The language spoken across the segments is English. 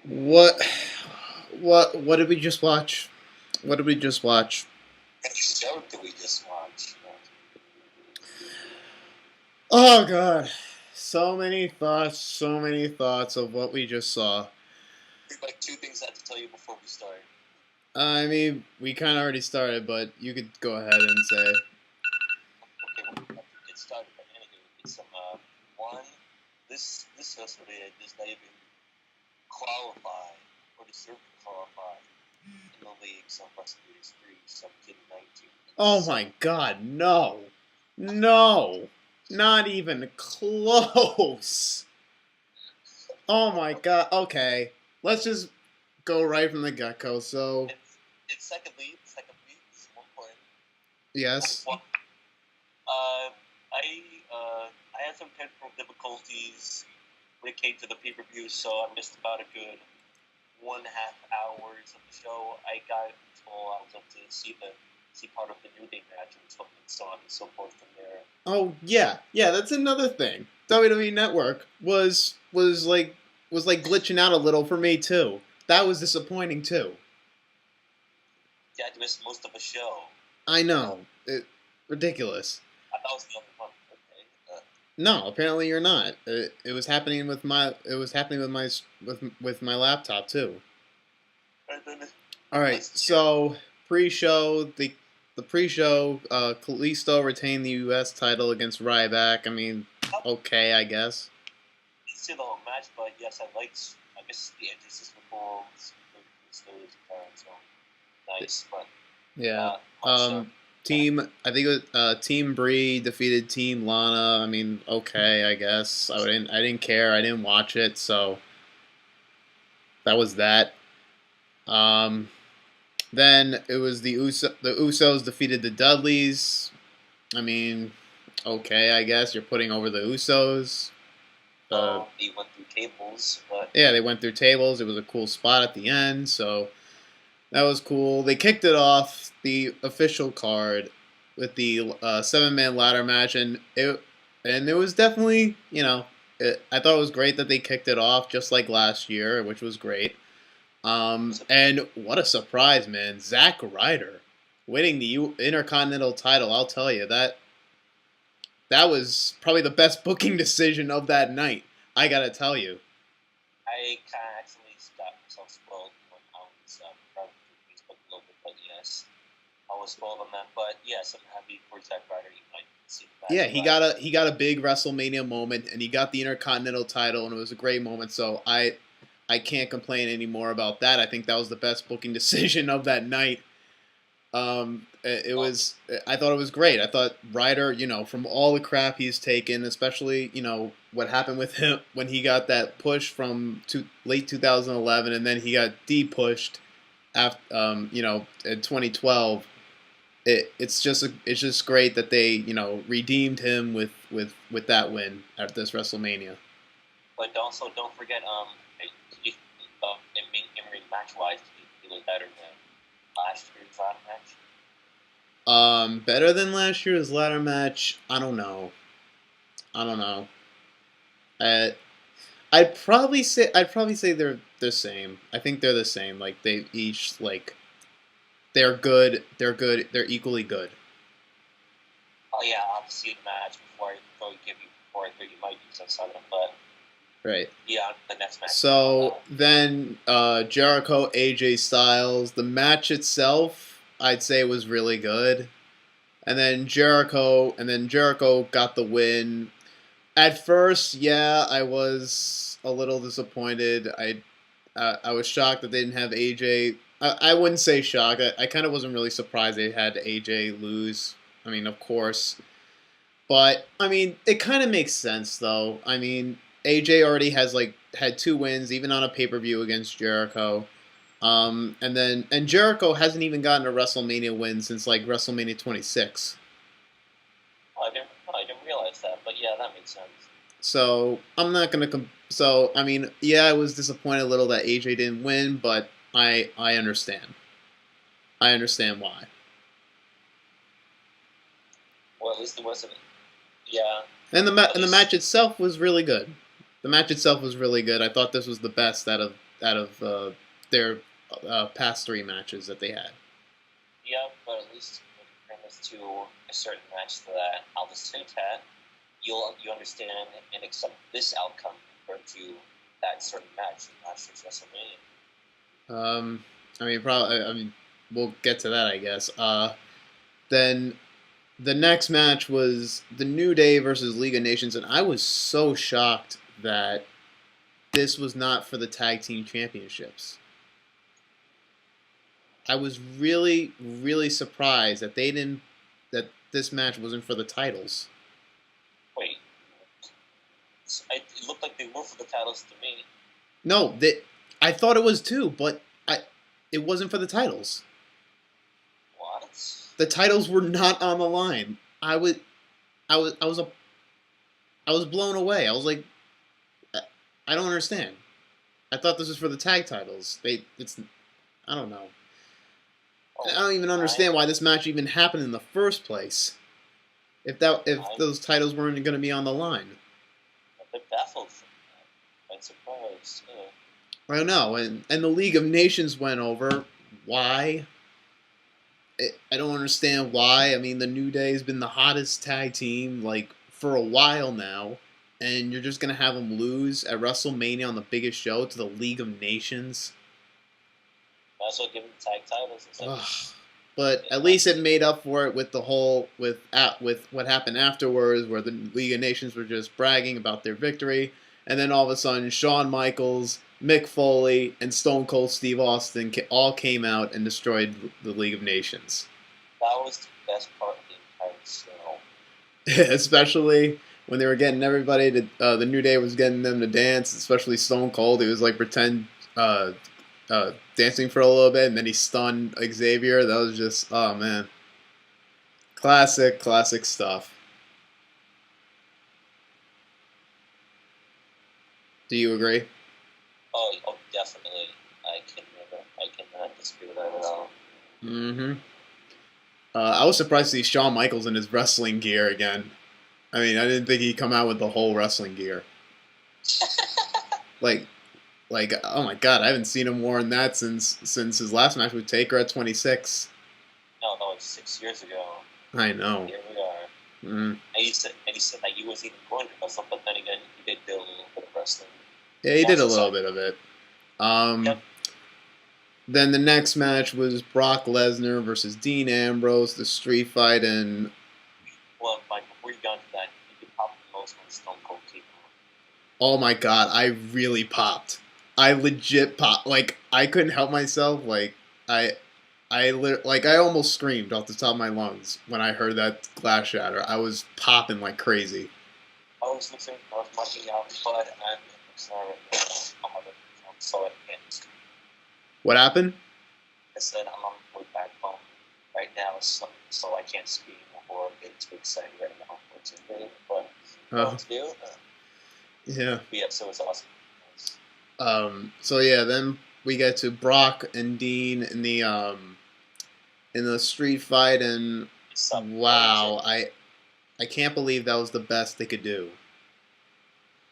What? What did we just watch? What did we just watch? What show did we just watch? Oh God, so many thoughts of what we just saw. Like two things I have to tell you before we start. I mean, we kind of already started, but you could go ahead and say. Okay, well, we have to get started. But anyway, it's some one. This WrestleMania does not even qualify or deserve to qualify in the leagues of WrestleMania 3, 17, 19. Oh my God, no, no, not even close. Oh my God. Okay, let's just go right from the get-go. So It's secondly, it's 1 point. yes. I had some technical difficulties when it came to the pay-per-view, so I missed about a good 1.5 hours of the show. I got until I was up to see part of the New Day match and so on and so forth from there. Oh yeah, that's another thing. WWE Network was like glitching out a little for me too. That was disappointing too. Yeah, I missed most of the show. I know, ridiculous. I thought I was the only one. Okay. No, apparently you're not. It was happening with my with my laptop too. All right, so pre-show the pre-show, Kalisto retained the U.S. title against Ryback. I mean, okay, I guess. I didn't see the whole match, but yes, I missed the entrances for Bulls, Kalisto's appearance, so nice, but Yeah. also, Team, I think it was Team Bree defeated Team Lana. I mean, okay, I guess. I didn't care. I didn't watch it, so that was that. Then it was the Usos defeated the Dudleys. I mean, okay, I guess you're putting over the Usos. they went through tables, but Yeah, they went through tables. It was a cool spot at the end, so that was cool. They kicked it off the official card with the 7-man ladder match, and it was definitely, I thought it was great that they kicked it off just like last year, which was great. And what a surprise, man! Zack Ryder winning the Intercontinental title. I'll tell you that was probably the best booking decision of that night. I gotta tell you. I kind of actually got myself spoiled when I was browsing through Facebook a little bit, but yes, I was spoiled on that. But yes, I'm happy for Zack Ryder. You might see the match. Yeah, he got a big WrestleMania moment, and he got the Intercontinental title, and it was a great moment. So I can't complain anymore about that. I think that was the best booking decision of that night. It was. I thought it was great. I thought Ryder, from all the crap he's taken, especially what happened with him when he got that push from late 2011, and then he got de-pushed after, in 2012. It's just great that they redeemed him with that win at this WrestleMania. But also, don't forget, in match wise, he was better than last year's ladder match. Better than last year's ladder match. I don't know. Uh, I'd probably say they're the same. I think they're the same. Like they each they're good. They're good. They're equally good. Oh yeah, I'll have to see the match before I think you might use on something, but Right. yeah, the next match. So then Jericho, AJ Styles. The match itself, I'd say, was really good. And then Jericho got the win. At first, yeah, I was a little disappointed. I was shocked that they didn't have AJ. I wouldn't say shocked. I kind of wasn't really surprised they had AJ lose. I mean, of course. But, I mean, it kind of makes sense, though. I mean, AJ already has, had 2 wins, even on a pay-per-view against Jericho. And Jericho hasn't even gotten a WrestleMania win since, WrestleMania 26. I didn't realize that, but yeah, that makes sense. So, I'm not going to... So, I mean, yeah, I was disappointed a little that AJ didn't win, but I understand. I understand why. Well, at least it wasn't. Yeah. And the match itself was really good. The match itself was really good. I thought this was the best out of their past 3 matches that they had. Yeah, but at least when you bring this to a certain match that Aldous Tinch had, you understand and accept this outcome compared to that certain match in last year's WrestleMania. I mean, we'll get to that, I guess. Then the next match was the New Day versus League of Nations, and I was so shocked that this was not for the tag team championships. I was really, really surprised that that this match wasn't for the titles. Wait, it looked like they were for the titles to me. No, I thought it was too, but it wasn't for the titles. What? The titles were not on the line. I was blown away. I was like, I don't understand. I thought this was for the tag titles. I don't know. I don't even understand why this match even happened in the first place. If those titles weren't going to be on the line. I'm a bit baffled from that. I'm surprised. Yeah. I don't know. And the League of Nations went over. Why? I don't understand why. I mean, the New Day has been the hottest tag team like for a while now, and you're just gonna have them lose at WrestleMania on the biggest show to the League of Nations. Might as well give them the tag titles. But at least it made up for it with the whole with what happened afterwards, where the League of Nations were just bragging about their victory, and then all of a sudden, Shawn Michaels, Mick Foley, and Stone Cold Steve Austin all came out and destroyed the League of Nations. That was the best part of the entire show. Especially when they were getting everybody to, the New Day was getting them to dance, especially Stone Cold. He was like pretend dancing for a little bit, and then he stunned Xavier. That was just, oh man. Classic stuff. Do you agree? Oh, definitely. I cannot disagree with that at all. Mm-hmm. I was surprised to see Shawn Michaels in his wrestling gear again. I mean, I didn't think he'd come out with the whole wrestling gear. like, oh my god, I haven't seen him wearing that since his last match with Taker at 26. No, that was 6 years ago. I know. Here we are. Mm-hmm. And he said that he wasn't even going to wrestle, but then again, he did do a little bit of wrestling. Yeah, he did a little bit of it. Yep. Then the next match was Brock Lesnar versus Dean Ambrose, the street fight, and... Well, Mike, before you got into that, you popped the most when Stone Cold came out. Oh my god, I really popped. I legit popped. Like, I couldn't help myself. Like, I almost screamed off the top of my lungs when I heard that glass shatter. I was popping like crazy. I was listening, I was marking out, but I'm sorry, I'm sorry, I can't. What happened? I said I'm on my way back home right now, so I can't scream or get too excited right now, unfortunately. But to do, yeah. Yeah, so it was awesome. So yeah, then we get to Brock and Dean in the street fight, and wow, I can't believe that was the best they could do.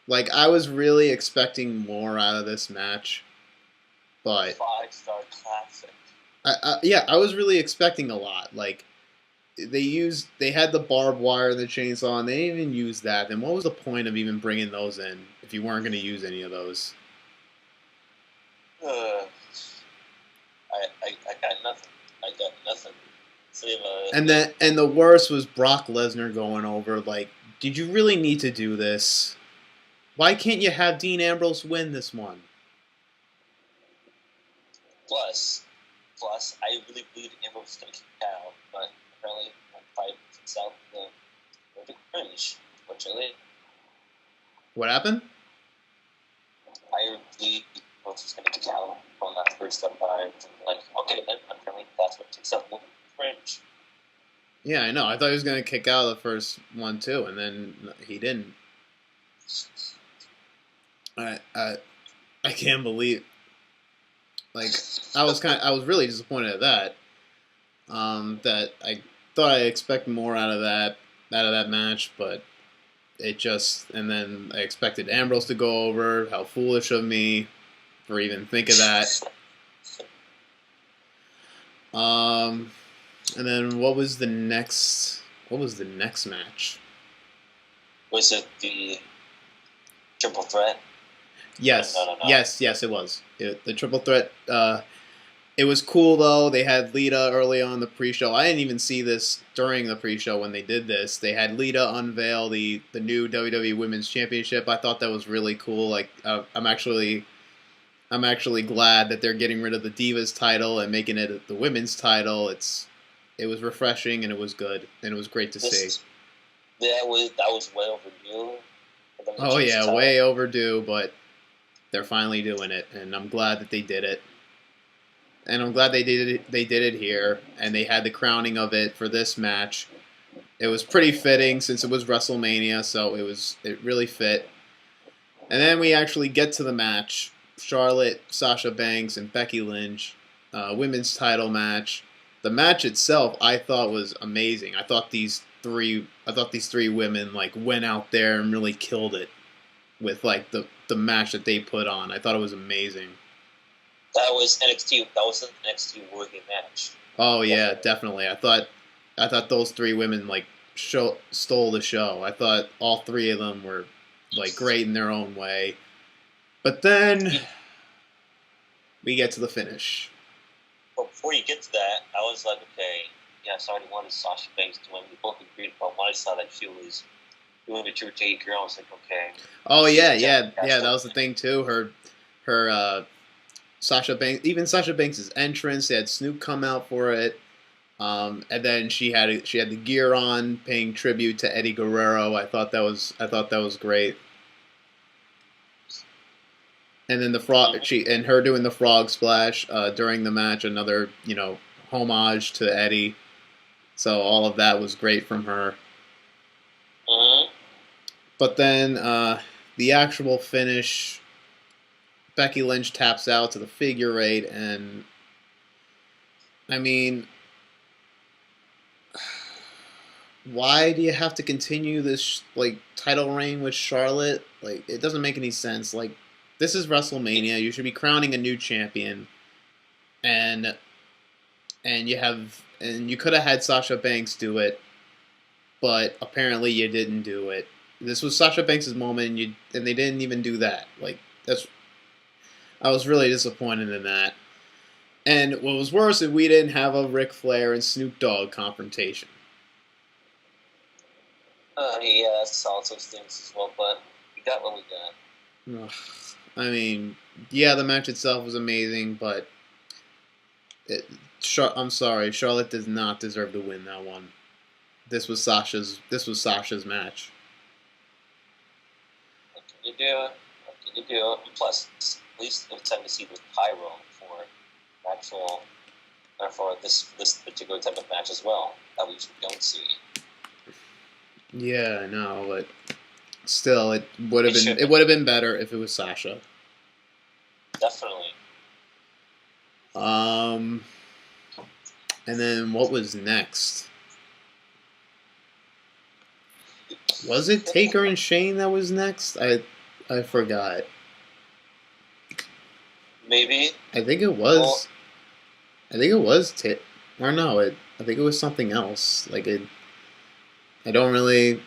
Like, I was really expecting more out of this match, but 5-star classic. I was really expecting a lot. Like, they had the barbed wire and the chainsaw, and they didn't even use that. Then what was the point of even bringing those in if you weren't going to use any of those? I got nothing. I got nothing. And the worst was Brock Lesnar going over. Like, did you really need to do this? Why can't you have Dean Ambrose win this one? Plus, I really believed Ambrose was going to kick out, but apparently, fight himself the cringe, unfortunately. What happened? I believed Ambrose was going to kick out on that first step by, like, okay, then apparently that's what takes up the cringe. Yeah, I know. I thought he was going to kick out of the first one too, and then he didn't. I can't believe. Like, I was really disappointed at that. That I thought I expected more out of that match, but it just, and then I expected Ambrose to go over. How foolish of me! or even think of that. And then what was the next? What was the next match? Was it the triple threat? Yes, No. yes, it was the triple threat. It was cool though. They had Lita early on the pre-show. I didn't even see this during the pre-show when they did this. They had Lita unveil the new WWE Women's Championship. I thought that was really cool. Like I'm actually glad that they're getting rid of the Divas title and making it the Women's title. It was refreshing and it was good and it was great to see. That was way overdue. Oh yeah, way overdue, but they're finally doing it, and I'm glad that they did it. And I'm glad they did it. They did it here, and they had the crowning of it for this match. It was pretty fitting since it was WrestleMania, so it really fit. And then we actually get to the match: Charlotte, Sasha Banks, and Becky Lynch, women's title match. The match itself, I thought was amazing. I thought these three women like went out there and really killed it with like the match that they put on. I thought it was amazing. That was NXT. That was an NXT worthy match. Oh yeah, definitely. I thought those three women like stole the show. I thought all three of them were like great in their own way. But then we get to the finish. But before you get to that, I was like, okay, yes, I already wanted Sasha Banks to win. We both agreed, but when I saw that she was doing a true taker, I was like, okay. Oh yeah. That was the thing too. Her Sasha Banks, even Sasha Banks' entrance, they had Snoop come out for it, and then she had the gear on, paying tribute to Eddie Guerrero. I thought that was great. And then her doing the frog splash during the match, another homage to Eddie. So all of that was great from her. Mm-hmm. But then the actual finish, Becky Lynch taps out to the figure eight, and I mean, why do you have to continue this like title reign with Charlotte? Like, it doesn't make any sense. Like, this is WrestleMania. You should be crowning a new champion, and you could have had Sasha Banks do it, but apparently you didn't do it. This was Sasha Banks' moment, and they didn't even do that. Like, I was really disappointed in that. And what was worse is we didn't have a Ric Flair and Snoop Dogg confrontation. Yeah, I saw those things as well, but we got what we got. I mean, yeah, the match itself was amazing, but I'm sorry, Charlotte does not deserve to win that one. This was Sasha's match. What can you do? And plus, at least it's time to see the pyro for this particular type of match as well that we don't see. Yeah, I know, but still, it would have been better if it was Sasha. Definitely. And then what was next? Was it Taker and Shane that was next? I forgot. Maybe. I think it was. Well, I think it was or no, I think it was something else. Like it. I don't really.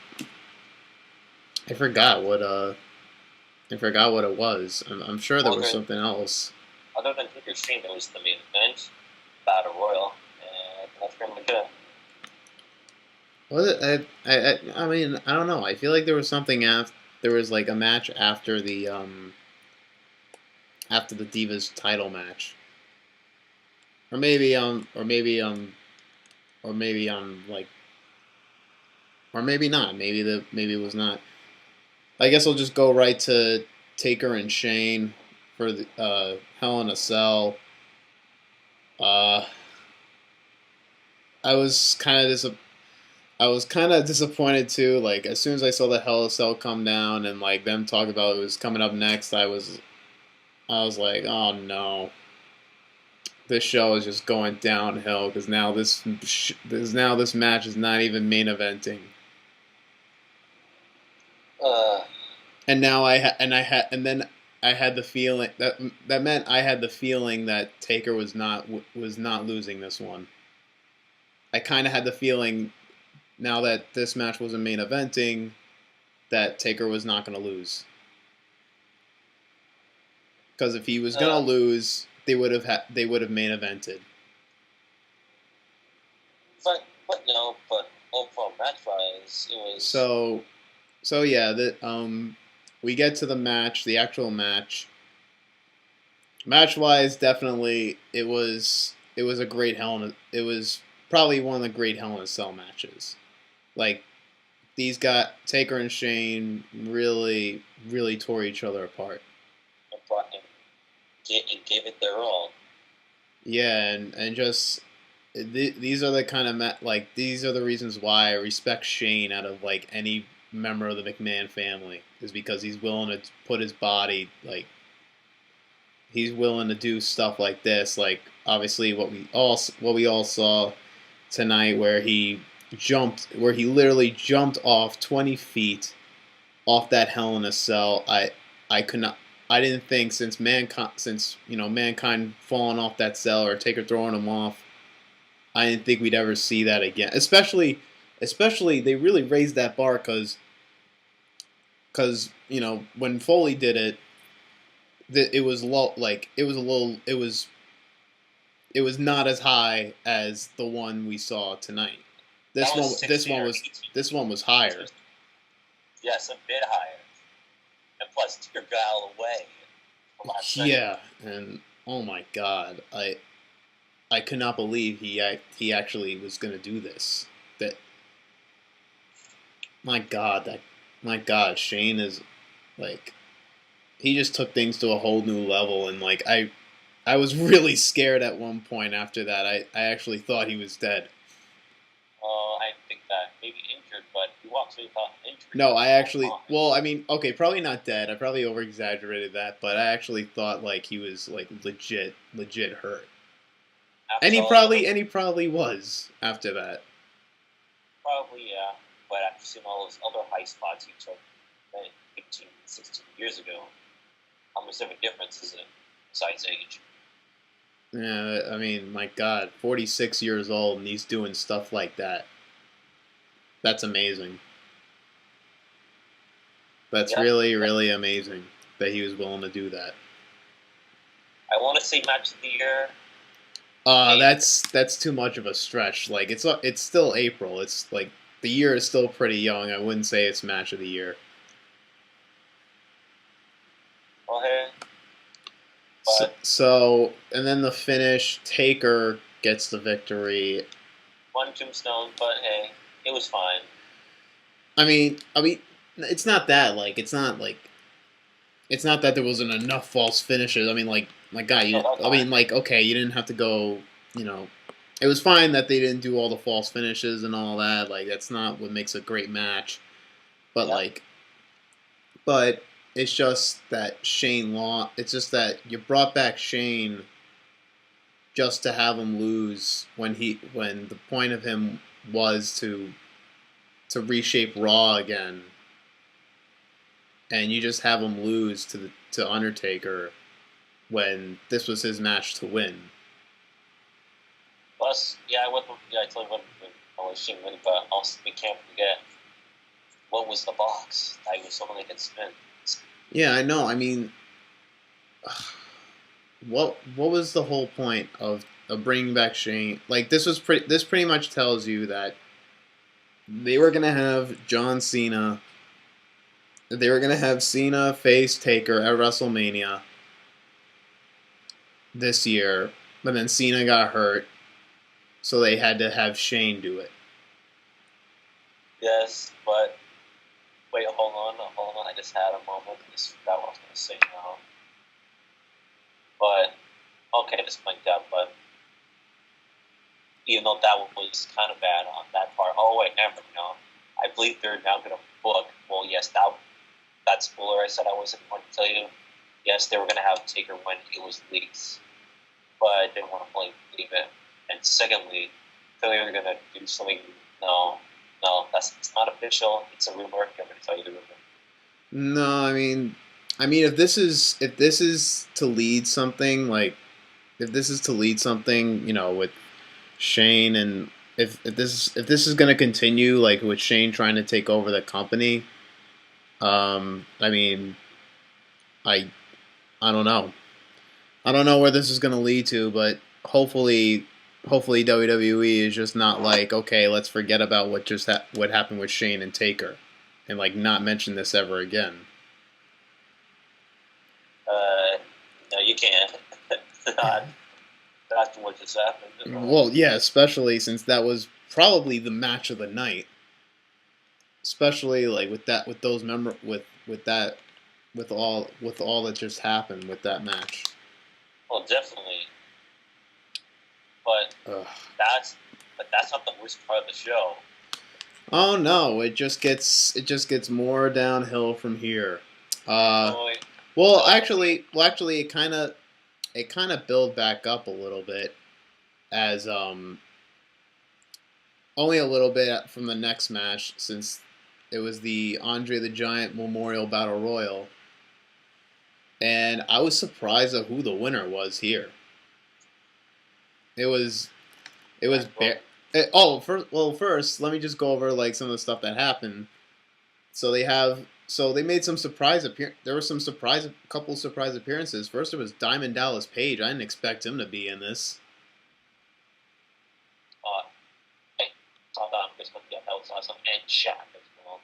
I forgot what it was. I'm sure there was something else. Other than Taker Shane, there was the main event, Battle Royal, and that's pretty good. Was it? I mean, I don't know. I feel like there was something after. There was like a match after the Divas title match, or maybe not. Maybe it was not. I guess I'll just go right to Taker and Shane for the Hell in a Cell. I was kind of disappointed too. Like, as soon as I saw the Hell in a Cell come down and like them talk about it was coming up next, I was like, oh no, this show is just going downhill because now this match is not even main eventing. And now and then I had the feeling that meant I had the feeling that Taker was not losing this one. I kind of had the feeling now that this match wasn't main eventing that Taker was not going to lose. Because if he was going to lose, they would have main evented. But no, but overall match wise, it was so yeah. We get to the match, the actual match. Match wise, definitely it was a great it was probably one of the great Hell in a Cell matches. Like these got Taker and Shane really tore each other apart. And gave it their all. Yeah, and just these are the kind of these are the reasons why I respect Shane out of like any member of the McMahon family, is because he's willing to put his body, like he's willing to do stuff like this. Like obviously what we all saw tonight, where he literally jumped off 20 feet off that Hell in a Cell. I didn't think since mankind falling off that cell or Taker throwing him off, I didn't think we'd ever see that again. Especially they really raised that bar because when Foley did it, it was low, like it was not as high as the one we saw tonight. This one was higher. Yes, a bit higher. And plus, Taker got out of the way. Yeah, and oh my God, I could not believe he actually was going to do this. My God, Shane is like, he just took things to a whole new level, and like I was really scared at one point after that. I actually thought he was dead. I think that maybe injured, but he walks away without injury. No, I actually, well, I mean, okay, probably not dead. I probably over exaggerated that, but I actually thought like he was like legit hurt. And he probably was after that. Probably, yeah. But after seeing all those other high spots he took 15, 16 years ago, how much of a difference is it besides age? Yeah, I mean, my God, 46 years old and he's doing stuff like that. That's amazing. That's really amazing that he was willing to do that. I want to say match of the year. That's too much of a stretch. Like it's still April. It's like the year is still pretty young. I wouldn't say it's match of the year. Okay. So and then the finish, Taker gets the victory. One tombstone, but hey, it was fine. I mean, it's not that it's not that there wasn't enough false finishes. I mean, okay, you didn't have to go. It was fine that they didn't do all the false finishes and all that. Like, that's not what makes a great match. But but it's just that Shane lost. It's just that you brought back Shane just to have him lose when the point of him was to reshape Raw again, and you just have him lose to Undertaker when this was his match to win. Plus, I totally went with Shane winning, but also we can't forget what was the box that he was hoping they could spin. Yeah, I know. I mean, what was the whole point of bringing back Shane? Like, this pretty much tells you that they were gonna have John Cena. They were gonna have Cena face Taker at WrestleMania this year, but then Cena got hurt, so they had to have Shane do it. Yes, but wait, hold on. I just had a moment. I just forgot what I was going to say now. But, okay, just blanked out. But, even though that was kind of bad on that part. Oh, wait, never. I believe they're now going to book. Well, yes, that spoiler I said I wasn't going to tell you. Yes, they were going to have Taker when it was leaks. But I didn't want to believe it. And secondly, they were going to do something. No, it's not official. It's a rumor. I'm going to tell you the rumor. No, I mean, I mean, if this is to lead something you know, with Shane, and if this is gonna continue, like with Shane trying to take over the company, I mean, I I don't know. I don't know where this is gonna lead to, but hopefully WWE is just not like, okay, let's forget about what happened with Shane and Taker, and like not mention this ever again. No, you can't. Not after what just happened. Well, yeah, especially since that was probably the match of the night. Especially like with those with all that just happened with that match. Well, definitely. But Ugh. that's not the worst part of the show. Oh no, it just gets more downhill from here. Oh, Well, actually, it kind of built back up a little bit as only a little bit from the next match, since it was the Andre the Giant Memorial Battle Royal, and I was surprised at who the winner was here. It was it was first let me just go over like some of the stuff that happened. So they made some surprise appear. There were some couple surprise appearances. First, it was Diamond Dallas Page. I didn't expect him to be in this. I thought that was that was awesome, and Shaq as well.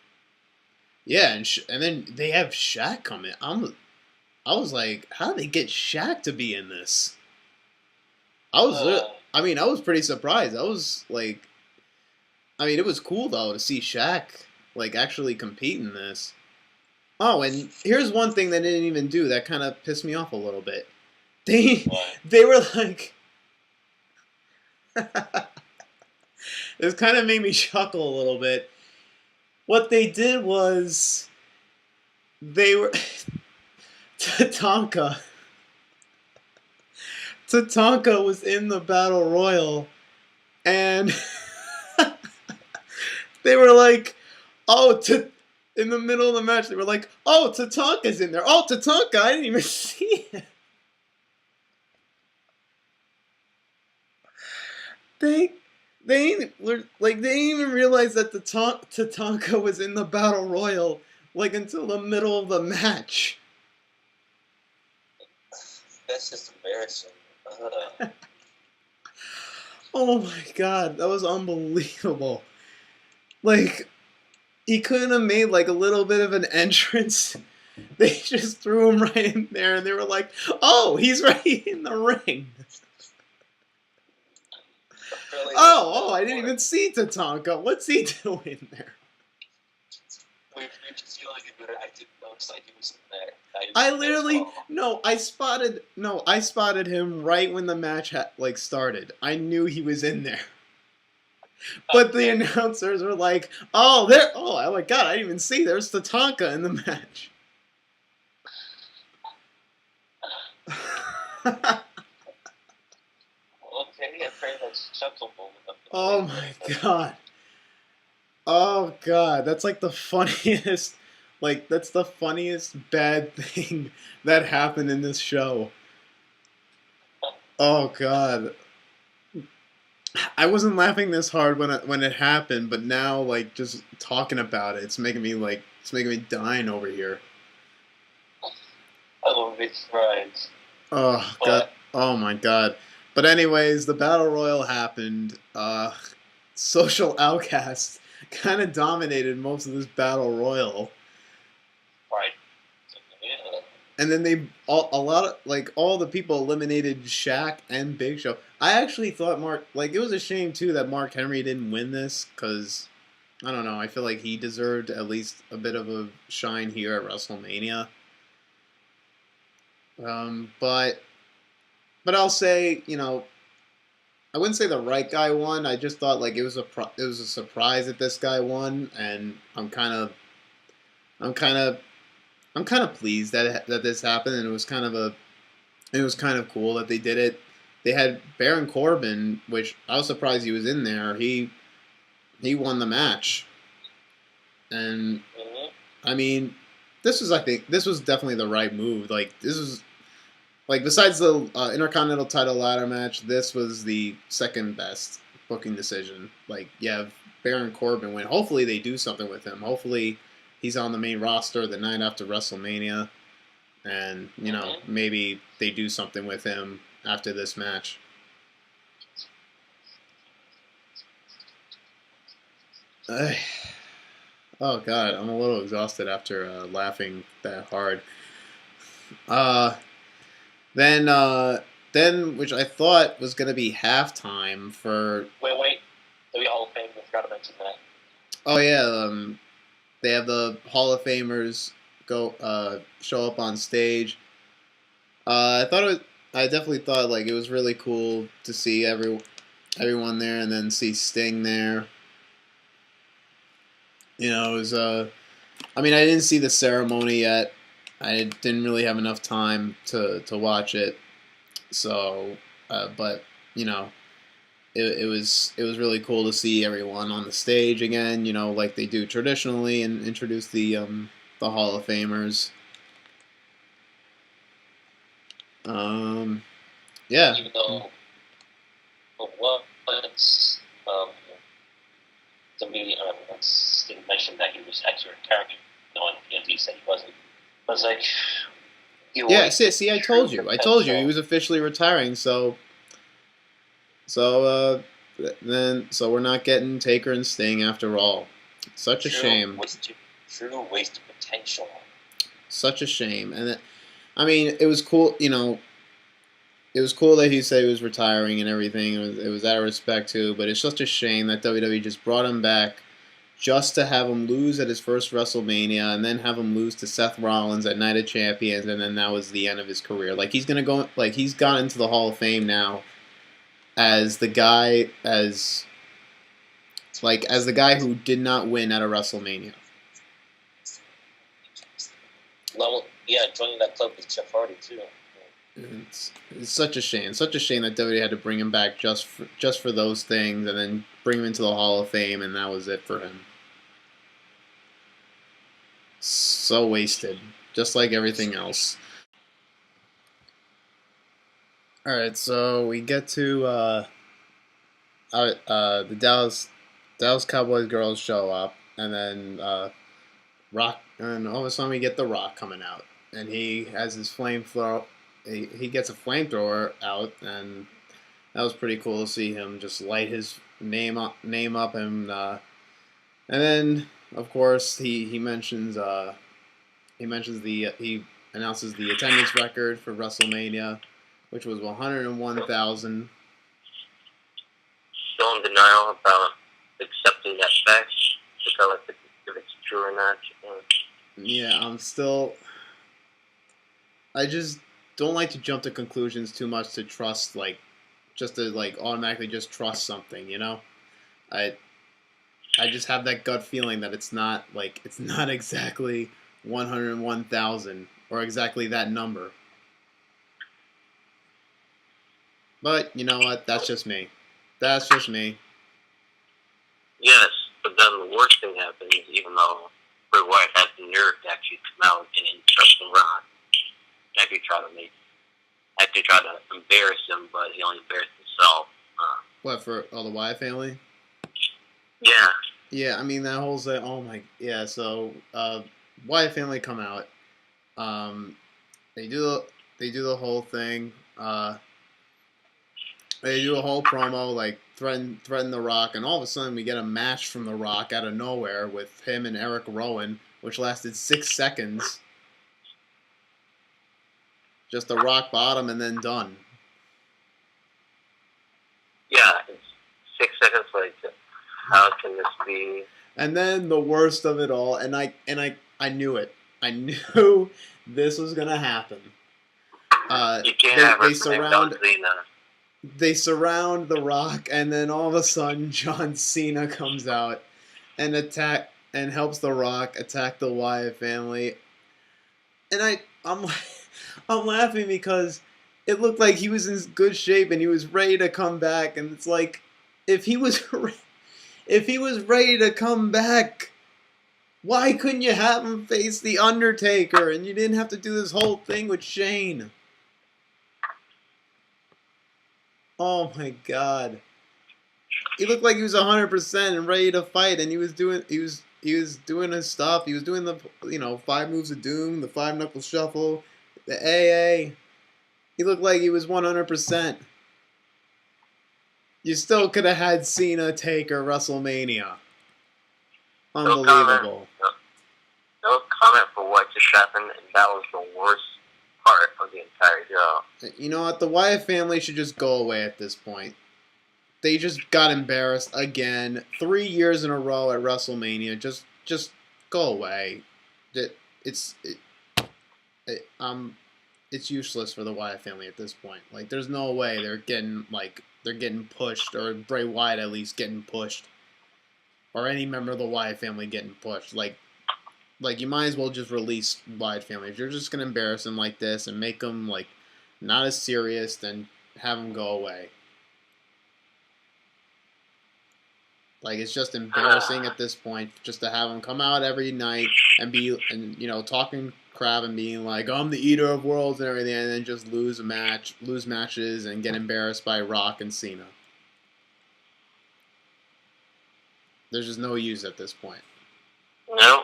Yeah, and then they have Shaq coming. I was like, how did they get Shaq to be in this? I was pretty surprised. It was cool though to see Shaq like actually compete in this. Oh, and here's one thing they didn't even do that kind of pissed me off a little bit. They they were like, this kind of made me chuckle a little bit. What they did was they were Tatanka. Tatanka was in the battle royal, and they were like, "Oh, in the middle of the match, they were like, "Oh, Tatanka's in there. Oh, Tatanka, I didn't even see it." They they didn't even realize that Tatanka was in the battle royal like until the middle of the match. That's just embarrassing. Oh my god, that was unbelievable. Like, he couldn't have made like a little bit of an entrance. They just threw him right in there, and they were like, "Oh, he's right in the ring." Really, I didn't even see Tatanka. What's he doing there? We just feel like I didn't notice like he was in there. I spotted him right when the match started. I knew he was in there. But the announcers were like, "Oh, there! Oh my god! I didn't even see. There's Tatanka in the match." Okay, I pray that's acceptable. Oh my god! Oh god! That's like the funniest. Like, that's the funniest bad thing that happened in this show. Oh god. I wasn't laughing this hard when it happened, but now like just talking about it, it's making me dying over here. I love big surprise. Oh god. Oh my god. But anyways, the battle royal happened. Social Outcasts kind of dominated most of this battle royal. Right. Yeah. And then all the people eliminated Shaq and Big Show. I actually thought it was a shame too that Mark Henry didn't win this, because I don't know, I feel like he deserved at least a bit of a shine here at WrestleMania. But I'll say, I wouldn't say the right guy won. I just thought like it was a surprise that this guy won, and I'm kind of pleased that this happened, and it was kind of cool that they did it. They had Baron Corbin, which I was surprised he was in there. He won the match, and I mean, I think this was definitely the right move. Like this was like besides the Intercontinental title ladder match, this was the second best booking decision. Like you have Baron Corbin win. Hopefully they do something with him. Hopefully he's on the main roster the night after WrestleMania, and maybe they do something with him after this match. Oh God, I'm a little exhausted after laughing that hard. Uh, then, which I thought was gonna be halftime for. Wait. The Hall of Fame. I forgot to mention that. Oh yeah, they have the Hall of Famers go show up on stage. I definitely thought like it was really cool to see everyone there, and then see Sting there. It was I mean, I didn't see the ceremony yet. I didn't really have enough time to watch it. So, but it was really cool to see everyone on the stage again. Like they do traditionally, and introduce the Hall of Famers. Yeah. Even though once somebody didn't mention that he was actually a character, on he said he wasn't. I was like, yeah. See, I told you. He was officially retiring. So we're not getting Taker and Sting after all. Such a shame. True waste of potential. Such a shame. And I mean, it was cool. It was cool that he said he was retiring and everything. It was out of respect too. But it's such a shame that WWE just brought him back just to have him lose at his first WrestleMania, and then have him lose to Seth Rollins at Night of Champions, and then that was the end of his career. Like he's gone into the Hall of Fame now as the guy who did not win at a WrestleMania. Well, yeah, joining that club with Jeff Hardy too. It's such a shame. Such a shame that WWE had to bring him back just for those things, and then bring him into the Hall of Fame, and that was it for him. So wasted, just like everything else. All right, so we get to the Dallas Cowboys girls show up, and then Rock, and all of a sudden we get The Rock coming out, and he has his flamethrower. He gets a flamethrower out, and that was pretty cool to see him just light his name up, and then of course he announces the attendance record for WrestleMania, which was 101,000. Still in denial about accepting that fact. Just I like if it's true or not. Yeah, I just don't like to jump to conclusions too much to trust, just to automatically just trust something, I just have that gut feeling that it's not exactly 101,000 or exactly that number. But you know what? That's just me. Yes, but then the worst thing happens, even though Bray Wyatt had the nerve to actually come out and trust Ron. Actually try to embarrass him, but he only embarrassed himself. What, for the Wyatt family? Yeah. Yeah, I mean that whole thing. Oh my, yeah. So Wyatt family come out. They do the whole thing. They do a whole promo, threaten The Rock, and all of a sudden we get a match from The Rock out of nowhere with him and Eric Rowan, which lasted 6 seconds. Just a rock bottom and then done. Yeah, it's 6 seconds later. How can this be? And then the worst of it all, and I knew it. I knew this was gonna happen. You can't They surround The Rock, and then all of a sudden John Cena comes out and helps The Rock attack the Wyatt family. And I'm laughing because it looked like he was in good shape and he was ready to come back, and it's like if he was ready to come back, Why couldn't you have him face The Undertaker and you didn't have to do this whole thing with Shane? Oh my god. He looked like he was 100% and ready to fight, and he was doing his stuff. He was doing the 5 moves of doom, the 5 knuckle shuffle, the AA. He looked like he was 100%. You still could have had Cena Taker WrestleMania. Unbelievable. No comment for what just happened, and that was the worst part of the entire show. You know what? The Wyatt family should just go away at this point. They just got embarrassed again. 3 years in a row at WrestleMania. Just go away. It's useless for the Wyatt family at this point. Like, there's no way they're getting pushed, or Bray Wyatt at least getting pushed, or any member of the Wyatt family getting pushed. Like you might as well just release Wyatt family. If you're just gonna embarrass them like this and make them like not as serious, then have them go away. Like, it's just embarrassing at this point just to have them come out every night and talking crap and being like, I'm the eater of worlds and everything, and then just lose matches and get embarrassed by Rock and Cena. There's just no use at this point. No.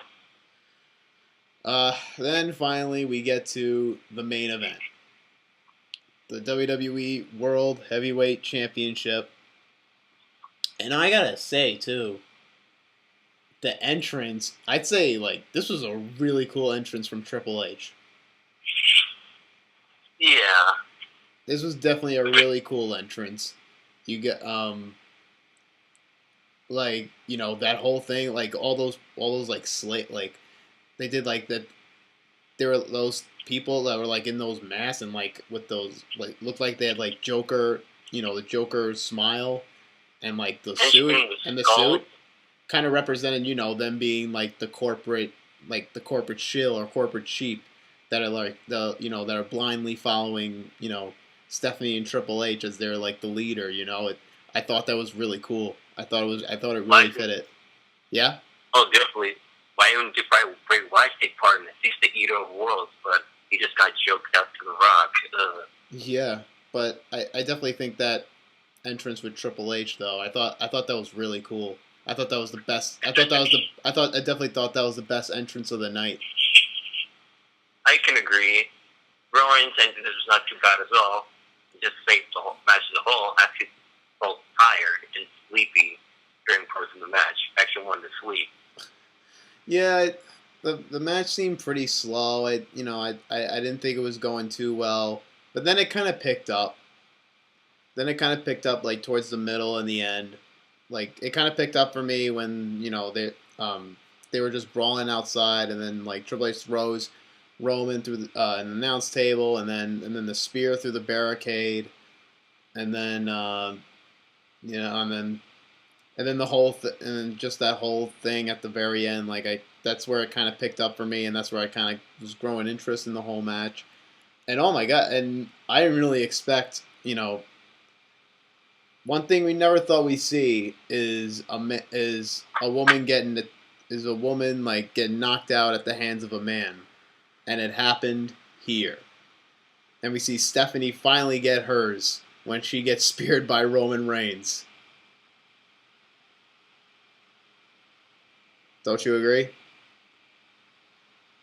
Then finally we get to the main event. The WWE World Heavyweight Championship. And I gotta say, too, the entrance, I'd say, like, this was a really cool entrance from Triple H. Yeah. This was definitely a really cool entrance. You get, that whole thing, like, all those, like, they did, like, that, there were those people that were, like, in those masks and, like, with those, like, looked like they had, like, Joker, the Joker smile. And, like, the suit kind of represented, them being, like, the corporate shill or corporate sheep that are, like, that are blindly following, Stephanie and Triple H as they're, like, the leader, I thought that was really cool. I thought it really fit it. Yeah? Oh, definitely. Why even did Bray Wyatt take part in it? He's the eater of worlds, but he just got joked out to the Rock. Yeah, but I definitely think that entrance with Triple H, though, I thought that was really cool. I thought that was the best. I definitely thought that was the best entrance of the night. I can agree. Rowan's entrance was not too bad as well. It just saved the whole match as a whole. I actually felt tired and sleepy during parts of the match. I actually wanted to sleep. Yeah, the match seemed pretty slow. I didn't think it was going too well, but then it kind of picked up. Like, towards the middle and the end. Like, it kind of picked up for me when, they were just brawling outside, and then, like, Triple H throws Roman through an announce table, and then the spear through the barricade, and then, and then the whole and then just that whole thing at the very end, like, that's where it kind of picked up for me, and that's where I kind of was growing interest in the whole match. And oh my god, and I didn't really expect, one thing we never thought we'd see is a woman getting knocked out at the hands of a man, and it happened here. And we see Stephanie finally get hers when she gets speared by Roman Reigns. Don't you agree? Wait,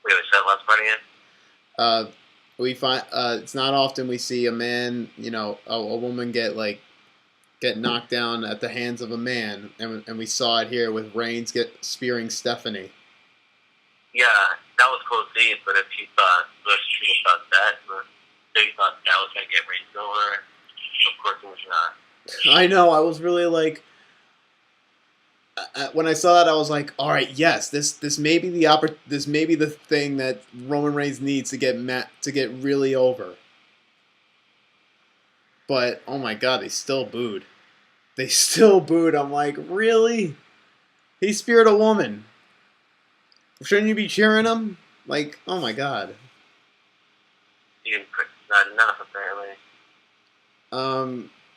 what's that last part again? We find it's not often we see a man, a woman get knocked down at the hands of a man, and we saw it here with Reigns spearing Stephanie. Yeah, that was cool to see, but if you thought that, so you thought that was going to get Reigns over, of course it was not. I know, I was really like, when I saw that, I was like, all right, yes, this may be the thing that Roman Reigns needs to get really over. But, oh my god, they still booed. I'm like, really? He speared a woman. Shouldn't you be cheering him? Like, oh my god. Not enough, apparently.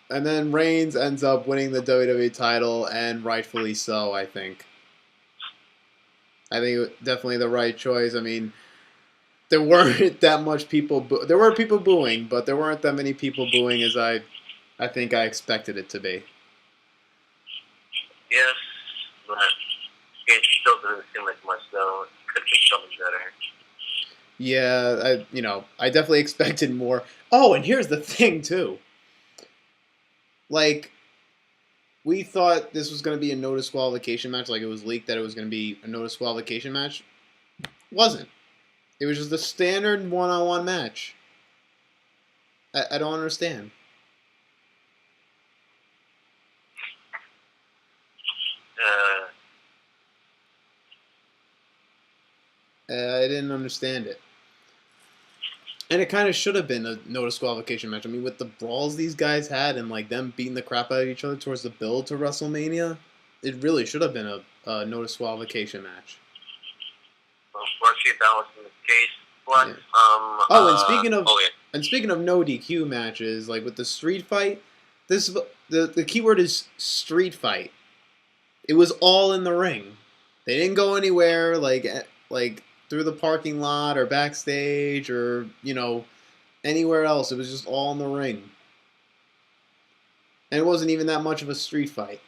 And then Reigns ends up winning the WWE title, and rightfully so, I think. I think definitely the right choice. I mean, there weren't that much people. There were people booing, but there weren't that many people booing as I think I expected it to be. Yes, but it still doesn't seem like much, though. It could have been something better. Yeah, I definitely expected more. Oh, and here's the thing too. Like, we thought this was going to be a no disqualification match. Like, it was leaked that it was going to be a no disqualification match. Wasn't. It was just a standard one-on-one match. I don't understand. I didn't understand it. And it kind of should have been a no disqualification match. I mean, with the brawls these guys had and like them beating the crap out of each other towards the build to WrestleMania, it really should have been a no disqualification match. Unfortunately, that wasn't the case. But yeah. And speaking of no DQ matches, like with the street fight, the keyword is street fight. It was all in the ring. They didn't go anywhere like through the parking lot or backstage or anywhere else. It was just all in the ring, and it wasn't even that much of a street fight.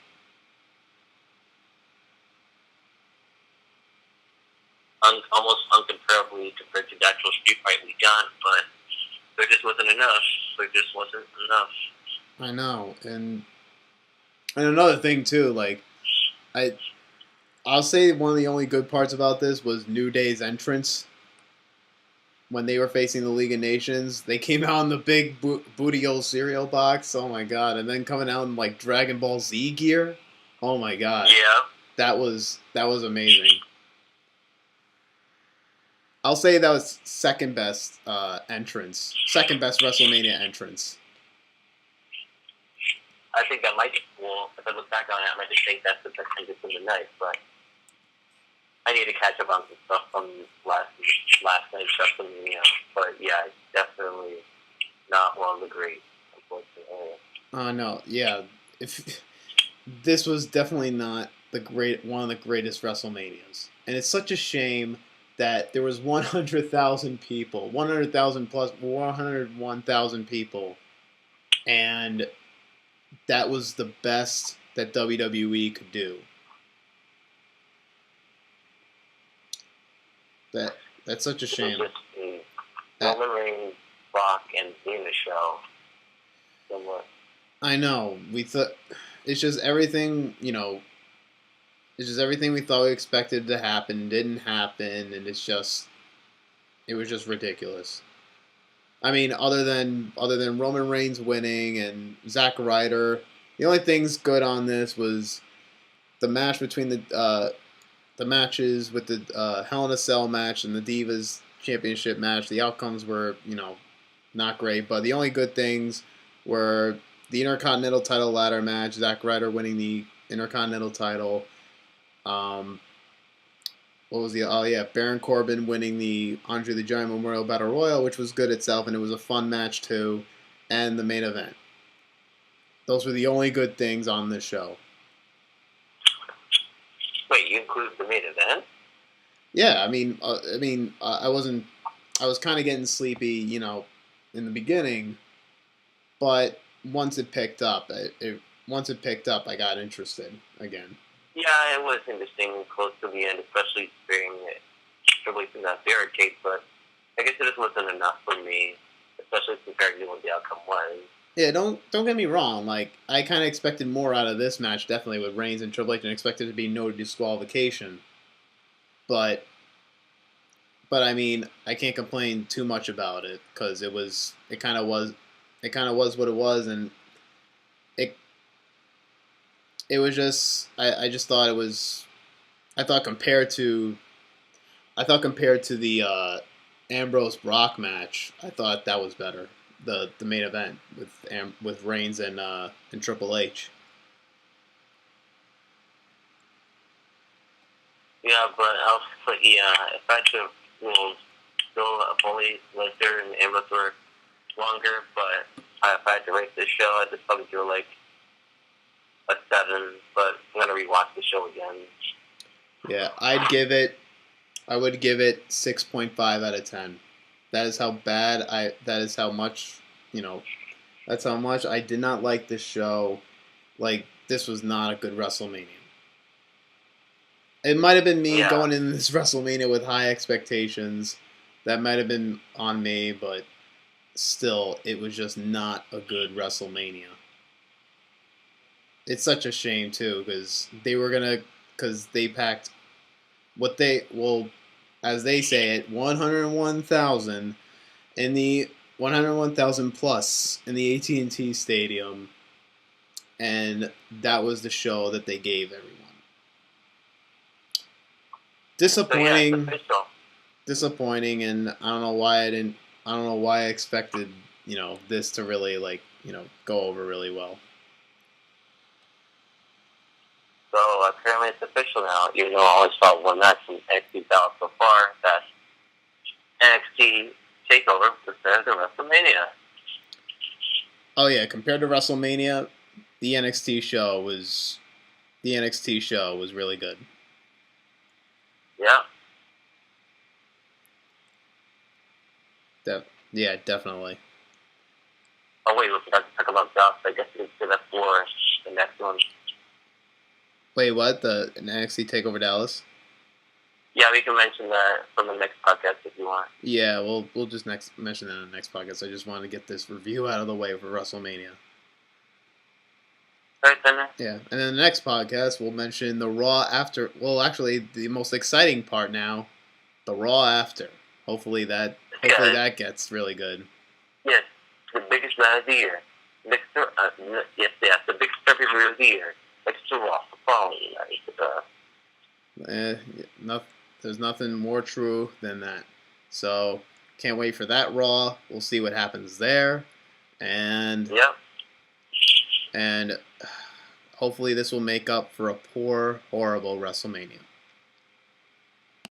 Almost uncomparably compared to the actual street fight we got, but there just wasn't enough. There just wasn't enough. I know, and another thing too, like I'll say one of the only good parts about this was New Day's entrance. When they were facing the League of Nations, they came out in the big booty old cereal box. Oh my god! And then coming out in like Dragon Ball Z gear. Oh my god! Yeah, that was amazing. I'll say that was second best entrance, second best WrestleMania entrance. I think that might be cool. If I look back on it, I might just think that's the best entrance of the night. But I need to catch up on some stuff from last night's WrestleMania. But yeah, it's definitely not one of the greats, unfortunately. No, yeah. If this was definitely not one of the greatest WrestleManias, and it's such a shame that there was 100,000 people, 100,000 plus 101,000 people, and that was the best that WWE could do. That's such a shame. Roman Reigns, Brock, and seeing the show. Somewhat. I know. We thought it's just everything. It's just everything we thought we expected to happen didn't happen, and it was just ridiculous. I mean, other than Roman Reigns winning and Zack Ryder, the only things good on this was the match between the matches with the Hell in a Cell match and the Divas Championship match. The outcomes were not great, but the only good things were the Intercontinental title ladder match, Zack Ryder winning the Intercontinental title. What was Baron Corbin winning the Andre the Giant Memorial Battle Royal, which was good itself, and it was a fun match too, and the main event. Those were the only good things on this show. Wait, you include the main event? Yeah, I was kind of getting sleepy, in the beginning, but once it picked up, I got interested again. Yeah, it was interesting close to the end, especially during Triple H in that barricade, but I guess it just wasn't enough for me, especially compared to what the outcome was. Yeah, don't get me wrong. Like, I kind of expected more out of this match, definitely with Reigns and Triple H, and expected it to be no disqualification. But I mean, I can't complain too much about it because it kind of was what it was, and it was just I just thought it was compared to the Ambrose Brock match, I thought that was better. The main event with Reigns and Triple H. Yeah, but if I should still fully Lesnar and Ambrose were longer, but if I had to rate this show, I'd just probably do like a 7, but I'm gonna rewatch the show again. Yeah, I'd give it I would give it 6.5 out of 10. That is how bad that is how much, that's how much I did not like this show. Like, this was not a good WrestleMania. It might have been me going into this WrestleMania with high expectations. That might have been on me, but still, it was just not a good WrestleMania. It's such a shame, too, because they packed as they say it, 101,000 in the 101,000 plus in the AT&T Stadium, and that was the show that they gave everyone. Disappointing, and I don't know why I expected, this to really go over really well. So apparently it's official now. Even though I only saw one match from NXT Dallas so far, that NXT TakeOver compared to WrestleMania. Oh yeah, compared to WrestleMania, the NXT show was really good. Yeah. Yeah, definitely. Oh wait, we forgot to talk about Dallas. I guess we can say that for the next one. Wait, what? The NXT TakeOver Dallas? Yeah, we can mention that from the next podcast if you want. Yeah, we'll just mention that in the next podcast. I just wanted to get this review out of the way for WrestleMania. Alright then. Yeah, and then the next podcast we'll mention the Raw after. Well, actually, the most exciting part now, the Raw after. Hopefully that gets really good. Yes, the biggest match of the year. The biggest pay-per-view of the year. Next to Raw, the following night. There's nothing more true than that. So, can't wait for that Raw. We'll see what happens there. And hopefully this will make up for a poor, horrible WrestleMania.